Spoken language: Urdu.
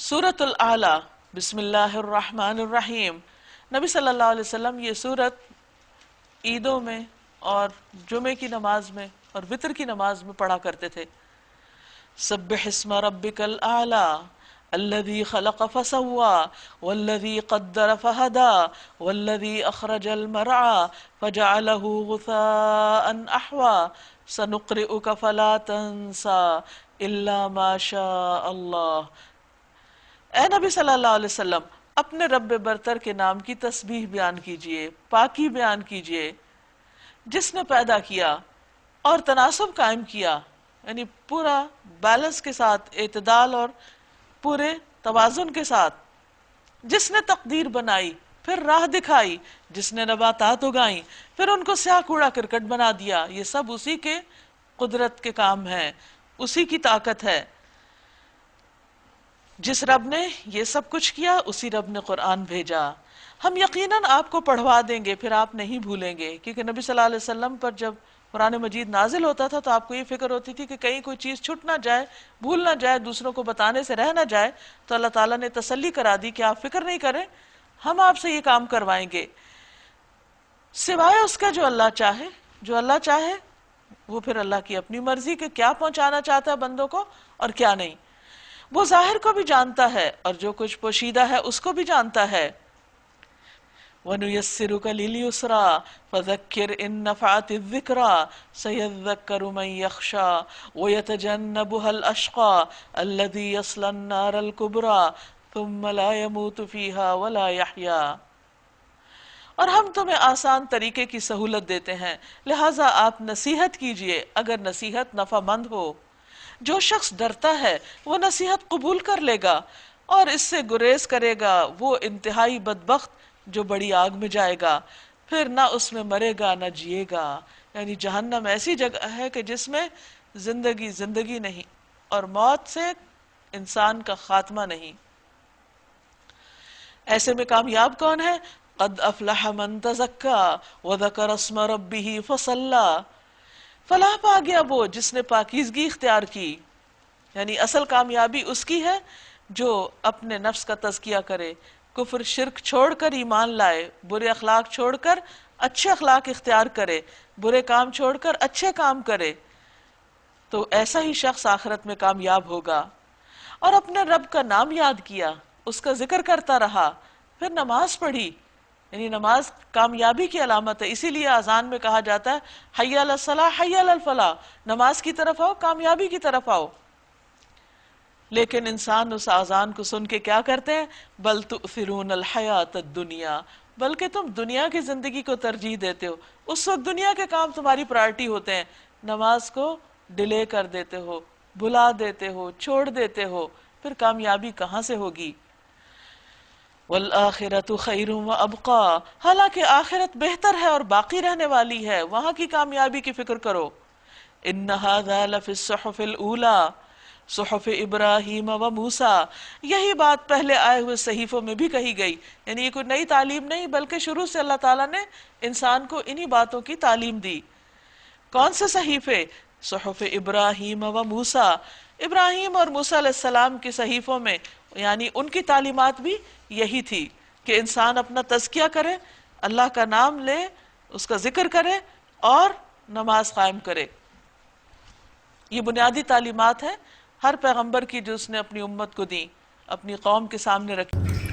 سورۃ الاعلیٰ، بسم اللہ الرحمن الرحیم۔ نبی صلی اللہ علیہ وسلم یہ سورت عیدوں میں اور جمعے کی نماز میں اور وتر کی نماز میں پڑھا کرتے تھے۔ سبح اسم ربک الاعلیٰ الذی خلق فسوی والذی قدر فہدی والذی اخرج المرعی فجعلہ غثاء احوی سنقرئک فلا تنسى الا ما شاء اللہ۔ اے نبی صلی اللہ علیہ وسلم، اپنے رب برتر کے نام کی تسبیح بیان کیجئے، پاکی بیان کیجئے، جس نے پیدا کیا اور تناسب قائم کیا، یعنی پورا بیلنس کے ساتھ، اعتدال اور پورے توازن کے ساتھ، جس نے تقدیر بنائی، پھر راہ دکھائی، جس نے نباتات اگائیں، پھر ان کو سیاہ کوڑا کرکٹ بنا دیا۔ یہ سب اسی کے قدرت کے کام ہیں، اسی کی طاقت ہے۔ جس رب نے یہ سب کچھ کیا، اسی رب نے قرآن بھیجا۔ ہم یقیناً آپ کو پڑھوا دیں گے، پھر آپ نہیں بھولیں گے، کیونکہ نبی صلی اللہ علیہ وسلم پر جب قرآن مجید نازل ہوتا تھا تو آپ کو یہ فکر ہوتی تھی کہ کہیں کوئی چیز چھٹ نہ جائے، بھول نہ جائے، دوسروں کو بتانے سے رہ نہ جائے، تو اللہ تعالیٰ نے تسلی کرا دی کہ آپ فکر نہیں کریں، ہم آپ سے یہ کام کروائیں گے، سوائے اس کا جو اللہ چاہے۔ جو اللہ چاہے وہ پھر اللہ کی اپنی مرضی کہ کیا پہنچانا چاہتا ہے بندوں کو اور کیا نہیں۔ وہ ظاہر کو بھی جانتا ہے اور جو کچھ پوشیدہ ہے اس کو بھی جانتا ہے۔ وَنُيَسِّرُكَ لِلْيُسْرَى فَذَكِّرْ إِن نَّفَعَتِ الذِّكْرَى سَيَذَّكَّرُ مَن يَخْشَىٰ وَيَتَجَنَّبُهَا الْأَشْقَى الَّذِي يَصْلَى النَّارَ الْكُبْرَىٰ ثُمَّ لَا يَمُوتُ فِيهَا وَلَا يَحْيَىٰ۔ اور ہم تمہیں آسان طریقے کی سہولت دیتے ہیں، لہٰذا آپ نصیحت کیجئے اگر نصیحت نفع مند ہو۔ جو شخص ڈرتا ہے وہ نصیحت قبول کر لے گا، اور اس سے گریز کرے گا وہ انتہائی بدبخت جو بڑی آگ میں جائے گا، پھر نہ اس میں مرے گا نہ جیے گا۔ یعنی جہنم ایسی جگہ ہے کہ جس میں زندگی نہیں اور موت سے انسان کا خاتمہ نہیں۔ ایسے میں کامیاب کون ہے؟ قد افلح من تزکا وذکر اسم ربہ فصلی۔ فلاح پا گیا وہ جس نے پاکیزگی اختیار کی، یعنی اصل کامیابی اس کی ہے جو اپنے نفس کا تزکیہ کرے، کفر شرک چھوڑ کر ایمان لائے، برے اخلاق چھوڑ کر اچھے اخلاق اختیار کرے، برے کام چھوڑ کر اچھے کام کرے، تو ایسا ہی شخص آخرت میں کامیاب ہوگا۔ اور اپنے رب کا نام یاد کیا، اس کا ذکر کرتا رہا، پھر نماز پڑھی، یعنی نماز کامیابی کی علامت ہے، اسی لیے اذان میں کہا جاتا ہے حی علی الصلاح حی علی الفلاح، نماز کی طرف آؤ، کامیابی کی طرف آؤ۔ لیکن انسان اس اذان کو سن کے کیا کرتے ہیں؟ بل تؤثرون الحیات الدنیا، بلکہ تم دنیا کی زندگی کو ترجیح دیتے ہو، اس وقت دنیا کے کام تمہاری پرائرٹی ہوتے ہیں، نماز کو ڈیلے کر دیتے ہو، بھلا دیتے ہو، چھوڑ دیتے ہو، پھر کامیابی کہاں سے ہوگی؟ وَالْآخِرَةُ خَيْرٌ وَأَبْقَىٰ، حالانکہ آخرت بہتر ہے اور باقی رہنے والی ہے، وہاں کی کامیابی کی فکر کرو۔ إِنَّ هَذَا لَفِي الصُّحُفِ الْأُولَىٰ صحف ابراہیم و موسیٰ، یہی بات پہلے آئے ہوئے صحیفوں میں بھی کہی گئی، یعنی یہ کوئی نئی تعلیم نہیں، بلکہ شروع سے اللہ تعالیٰ نے انسان کو انہی باتوں کی تعلیم دی۔ کون سے صحیفے؟ صحف ابراہیم و موسیٰ، ابراہیم اور موسیٰ علیہ السلام کی صحیفوں میں، یعنی ان کی تعلیمات بھی یہی تھی کہ انسان اپنا تزکیہ کرے، اللہ کا نام لے، اس کا ذکر کرے اور نماز قائم کرے۔ یہ بنیادی تعلیمات ہیں ہر پیغمبر کی جو اس نے اپنی امت کو دی، اپنی قوم کے سامنے رکھی۔